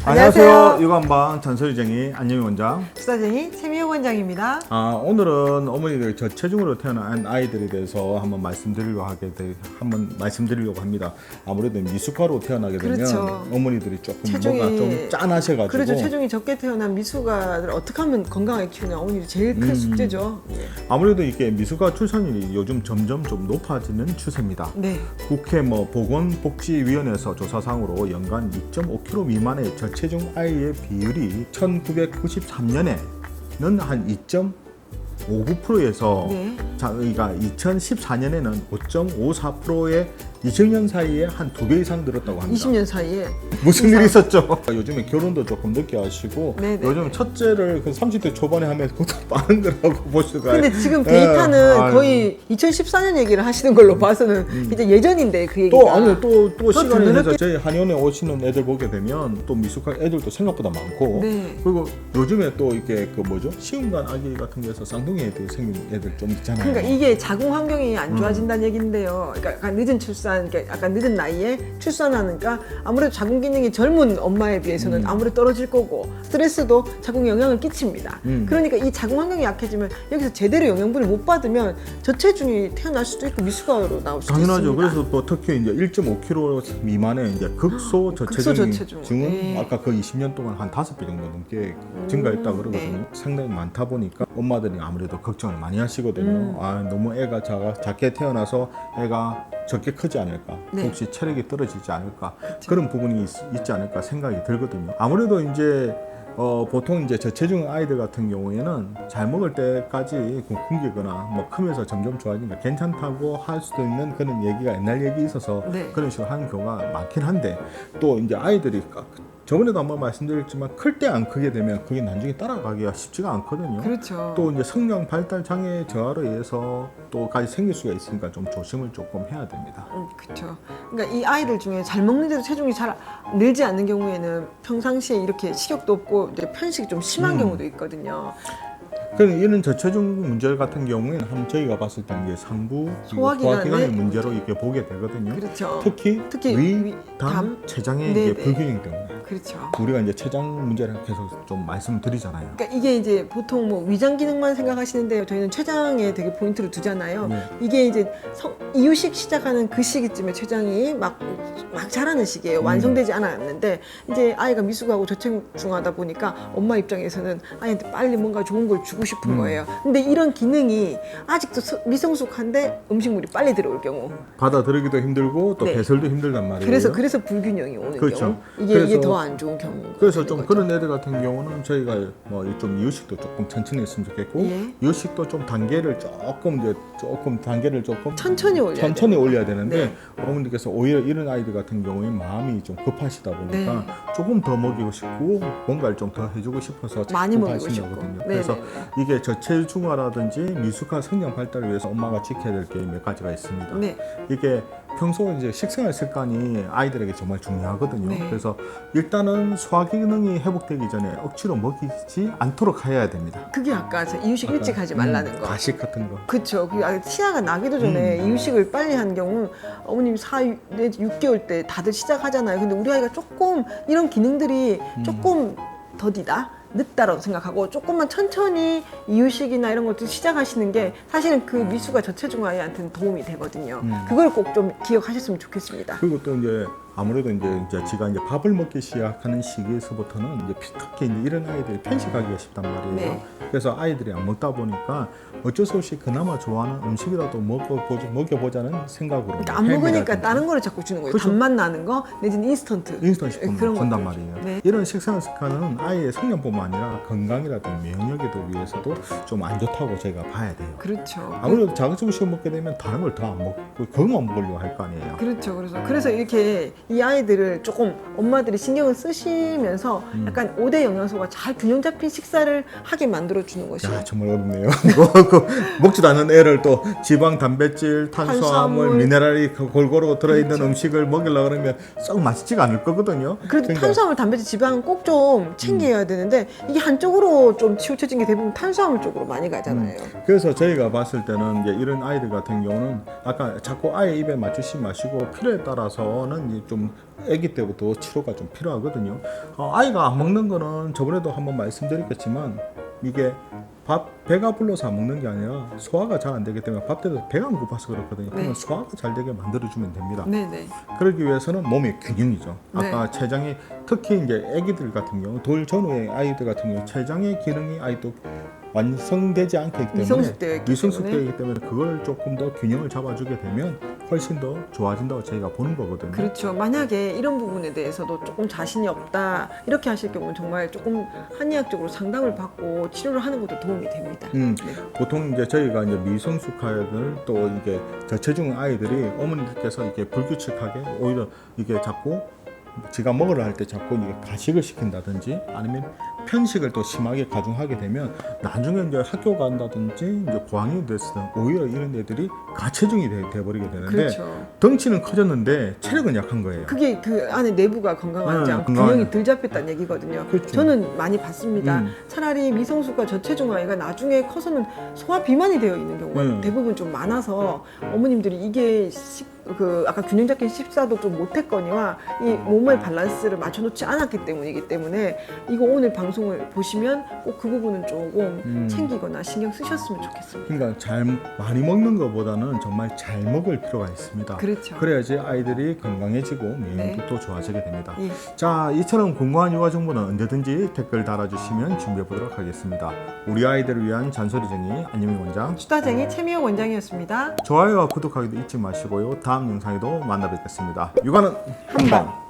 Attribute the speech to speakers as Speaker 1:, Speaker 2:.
Speaker 1: 안녕하세요. 육아한방 잔소리쟁이 안영희 원장.
Speaker 2: 수다쟁이 최미호 원장입니다.
Speaker 1: 오늘은 어머니들 저체중으로 태어난 아이들에 대해서 한번 말씀드리려고 합니다. 아무래도 미숙아로 태어나게 되면
Speaker 2: 그렇죠.
Speaker 1: 어머니들이 조금 뭔가 좀 짠하셔가지고.
Speaker 2: 그렇죠. 체중이 적게 태어난 미숙아를 어떻게 하면 건강하게 키우냐, 어머니들 제일 큰 숙제죠. 예.
Speaker 1: 아무래도 이게 미숙아 출산율이 요즘 점점 좀 높아지는 추세입니다.
Speaker 2: 네.
Speaker 1: 국회 보건복지위원회에서 조사상으로 연간 2.5kg 미만의 저체중 아이의 비율이 1993년에는 한 2.59%에서
Speaker 2: 네.
Speaker 1: 그러니까 2014년에는 5.54%의 20년 사이에 한 2배 이상 늘었다고 합니다.
Speaker 2: 20년 사이에
Speaker 1: 무슨 일이 있었죠? 요즘에 결혼도 조금 늦게 하시고
Speaker 2: 네네.
Speaker 1: 요즘 첫째를 그 30대 초반에 하면 그것도 빠른 거라고 보시가.
Speaker 2: 근데 지금 데이터는 거의 2014년 얘기를 하시는 걸로 봐서는 이제 예전인데 그 얘기가
Speaker 1: 또 시간이
Speaker 2: 늘었겠-
Speaker 1: 돼서 저희 한의원에 오시는 애들 보게 되면 또 미숙한 애들도 생각보다 많고
Speaker 2: 네.
Speaker 1: 그리고 요즘에 또 이게 시험관 아기 같은 데서 쌍둥이 애들 생긴 애들 좀 있잖아요.
Speaker 2: 그러니까 이게 자궁 환경이 안 좋아진다는 얘긴데요. 그러니까 약간 늦은 출산, 그러니까 약간 늦은 나이에 출산하니까 아무래도 자궁 기능이 젊은 엄마에 비해서는 아무래도 떨어질 거고 스트레스도 자궁에 영향을 끼칩니다. 그러니까 이 자궁 환경이 약해지면 여기서 제대로 영양분을 못 받으면 저체중이 태어날 수도 있고 미숙아로 나올 수도
Speaker 1: 당연하죠.
Speaker 2: 있습니다.
Speaker 1: 그래서 또 특히 이제 1.5kg 미만의 이제 극소 저체중은
Speaker 2: 네.
Speaker 1: 아까 그 20년 동안 한 5배 정도 넘게 증가했다 그러거든요.
Speaker 2: 네.
Speaker 1: 상당히 많다 보니까 엄마들이 아무래도 걱정을 많이 하시거든요. 너무 애가 작게 태어나서 애가 적게 크지 않을까,
Speaker 2: 네.
Speaker 1: 혹시 체력이 떨어지지 않을까, 그런 부분이 있지 않을까 생각이 들거든요. 아무래도 이제 보통 이제 저체중 아이들 같은 경우에는 잘 먹을 때까지 굶기거나 크면서 점점 좋아지니까 괜찮다고 할 수도 있는 그런 얘기가 옛날 얘기 있어서
Speaker 2: 네.
Speaker 1: 그런 식으로 하는 경우가 많긴 한데, 또 이제 아이들이 저번에도 한번 말씀드렸지만 클 때 안 크게 되면 그게 나중에 따라가기가 쉽지가 않거든요.
Speaker 2: 그렇죠.
Speaker 1: 또 이제 성장 발달 장애 저하로 인해서 또까지 생길 수가 있으니까 좀 조심을 조금 해야 됩니다.
Speaker 2: 그렇죠. 그러니까 이 아이들 중에 잘 먹는데도 체중이 잘 늘지 않는 경우에는 평상시에 이렇게 식욕도 없고 이제 편식이 좀 심한 경우도 있거든요.
Speaker 1: 그럼 이런 저체중 문제 같은 경우에는 한번 저희가 봤을 때는 이게 상부 소화기관의 문제로 이렇게 보게 되거든요.
Speaker 2: 그렇죠.
Speaker 1: 특히 위, 담,
Speaker 2: 담,
Speaker 1: 췌장의
Speaker 2: 네네.
Speaker 1: 이게 불균형 때문에
Speaker 2: 그렇죠.
Speaker 1: 우리가 이제 췌장 문제를 계속 좀 말씀드리잖아요.
Speaker 2: 그러니까 이게 이제 보통 위장 기능만 생각하시는데요. 저희는 췌장에 되게 포인트를 두잖아요.
Speaker 1: 네.
Speaker 2: 이게 이제 이유식 시작하는 그 시기쯤에 췌장이 막 자라는 시기예요. 완성되지 않았는데 이제 아이가 미숙하고 저체중하다 보니까 엄마 입장에서는 아이한테 빨리 뭔가 좋은 걸 주고 싶은 거예요. 근데 이런 기능이 아직도 미성숙한데 음식물이 빨리 들어올 경우.
Speaker 1: 받아들이기도 힘들고 또
Speaker 2: 네.
Speaker 1: 배설도 힘들단 말이에요.
Speaker 2: 그래서 불균형이 오는
Speaker 1: 그렇죠.
Speaker 2: 경우. 이게
Speaker 1: 그래서
Speaker 2: 더 안 좋은 경우.
Speaker 1: 그래서 좀 그런 애들 같은 경우는 저희가 좀 이유식도 조금 천천히 했으면 좋겠고,
Speaker 2: 예.
Speaker 1: 이유식도 좀 단계를 조금
Speaker 2: 천천히
Speaker 1: 올려야 되는데
Speaker 2: 네.
Speaker 1: 어머니께서 오히려 이런 아이들 같은 경우에 마음이 좀 급하시다 보니까
Speaker 2: 네.
Speaker 1: 조금 더 먹이고 싶고 뭔가를 좀 더 해주고 싶어서
Speaker 2: 많이
Speaker 1: 자꾸
Speaker 2: 먹이고
Speaker 1: 하시는
Speaker 2: 싶고.
Speaker 1: 거거든요.
Speaker 2: 네네네.
Speaker 1: 그래서 이게 저체중아라든지 미숙한 성장 발달을 위해서 엄마가 지켜야 될 게 몇 가지가 있습니다.
Speaker 2: 네.
Speaker 1: 이게 평소 이제 식생활 습관이 아이들에게 정말 중요하거든요.
Speaker 2: 네.
Speaker 1: 그래서 일단은 소화 기능이 회복되기 전에 억지로 먹이지 않도록 해야 됩니다.
Speaker 2: 그게 아까 이유식 일찍 하지 말라는 거.
Speaker 1: 가식 같은 거.
Speaker 2: 그렇죠. 치아가 나기도 전에 이유식을 빨리 하는 경우 어머님 6개월 때 다들 시작하잖아요. 근데 우리 아이가 조금 이런 기능들이 조금 더디다. 늦다라고 생각하고 조금만 천천히 이유식이나 이런 것들 시작하시는 게 사실은 그 미숙아 저체중 아이한테는 도움이 되거든요. 그걸 꼭 좀 기억하셨으면 좋겠습니다.
Speaker 1: 그리고 또 이제 아무래도 이제 지가 이제 밥을 먹기 시작하는 시기에서부터는 이제 특히 이제 이런 아이들이 편식하기가 쉽단 말이에요.
Speaker 2: 네.
Speaker 1: 그래서 아이들이 안 먹다 보니까 어쩔 수 없이 그나마 좋아하는 음식이라도 먹여보자는 생각으로.
Speaker 2: 그러니까 안 먹으니까 다른 거를 자꾸 주는 거예요.
Speaker 1: 그렇죠.
Speaker 2: 단맛 나는 거 내지는 인스턴트
Speaker 1: 식품을
Speaker 2: 그런
Speaker 1: 준단
Speaker 2: 것들.
Speaker 1: 말이에요.
Speaker 2: 네.
Speaker 1: 이런 식생활 습관은 아이의 성장뿐만 아니라 건강이라든지 면역에도 위해서도 좀 안 좋다고 저희가 봐야 돼요.
Speaker 2: 그렇죠.
Speaker 1: 아무래도 자극 음식을 먹게 되면 다른 걸 더 안 먹고 그것만 먹으려고 할 거 아니에요.
Speaker 2: 그렇죠. 그래서 이렇게 이 아이들을 조금 엄마들이 신경을 쓰시면서 약간 5대 영양소가 잘 균형 잡힌 식사를 하게 만들어 주는 것이.
Speaker 1: 야, 정말 어렵네요. 먹지도 않은 애를 또 지방, 단백질, 탄수화물, 미네랄이 골고루 들어있는
Speaker 2: 그렇죠.
Speaker 1: 음식을 먹이려고 그러면 썩 맛있지가 않을 거거든요.
Speaker 2: 그래도
Speaker 1: 그러니까
Speaker 2: 탄수화물, 단백질, 지방은 꼭 좀 챙겨야 되는데 이게 한쪽으로 좀 치우쳐진 게 대부분 탄수화물 쪽으로 많이 가잖아요.
Speaker 1: 그래서 저희가 봤을 때는 이제 이런 아이들 같은 경우는 아까 자꾸 아이 입에 맞추지 마시고 필요에 따라서는 좀 좀 아기 때부터 치료가 좀 필요하거든요. 아이가 안 먹는 거는 저번에도 한번 말씀드렸겠지만 이게 배가 불러서 안 먹는 게 아니라 소화가 잘 안 되기 때문에 밥 때도 배가 안 고파서 그렇거든요. 그러면 소화가 잘 되게 만들어주면 됩니다.
Speaker 2: 네네.
Speaker 1: 그러기 위해서는 몸의 균형이죠.
Speaker 2: 네.
Speaker 1: 아까 췌장이 특히 이제 아기들 같은 경우 돌 전후의 아이들 같은 경우 췌장의 기능이 아직도 완성되지 않기 때문에 미성숙되기 때문에 그걸 조금 더 균형을 잡아주게 되면 훨씬 더 좋아진다고 저희가 보는 거거든요.
Speaker 2: 그렇죠. 만약에 이런 부분에 대해서도 조금 자신이 없다 이렇게 하실 경우는 정말 조금 한의학적으로 상담을 받고 치료를 하는 것도 도움이 됩니다. 네.
Speaker 1: 보통 이제 저희가 이제 미성숙 아이들 또 이게 저체중 아이들이 어머니들께서 이렇게 불규칙하게 오히려 이게 자꾸 지가 먹으려 할 때 자꾸 이게 가식을 시킨다든지 아니면 편식을 또 심하게 가중하게 되면 나중에 이제 학교 간다든지 이제 고학년이 됐을 때 오히려 이런 애들이 가체중이 돼버리게 되는데
Speaker 2: 그렇죠.
Speaker 1: 덩치는 커졌는데 체력은 약한 거예요.
Speaker 2: 그게 그 안에 내부가 건강하지 않고
Speaker 1: 건강하지
Speaker 2: 균형이 덜 잡혔다는 얘기거든요.
Speaker 1: 그렇죠.
Speaker 2: 저는 많이 봤습니다. 차라리 미성숙과 저체중 아이가 나중에 커서는 소화 비만이 되어 있는 경우가 대부분 좀 많아서 어머님들이 이게 아까 균형 잡힌 식사도 좀 못했거니와 이 몸의 밸런스를 맞춰놓지 않았기 때문이기 때문에 이거 오늘 방송을 보시면 꼭 그 부분은 조금 챙기거나 신경 쓰셨으면 좋겠습니다.
Speaker 1: 그러니까 잘 많이 먹는 것보다는 정말 잘 먹을 필요가 있습니다.
Speaker 2: 그렇죠.
Speaker 1: 그래야지 아이들이 건강해지고免疫力도 좋아지게 됩니다.
Speaker 2: 예.
Speaker 1: 자, 이처럼 궁금한 육아 정보는 언제든지 댓글 달아주시면 준비해 보도록 하겠습니다. 우리 아이들을 위한 잔소리쟁이 안유미 원장,
Speaker 2: 수다쟁이 최미영 원장이었습니다.
Speaker 1: 좋아요와 구독하기도 잊지 마시고요. 다음 영상에도 만나 뵙겠습니다. 육아는 한방.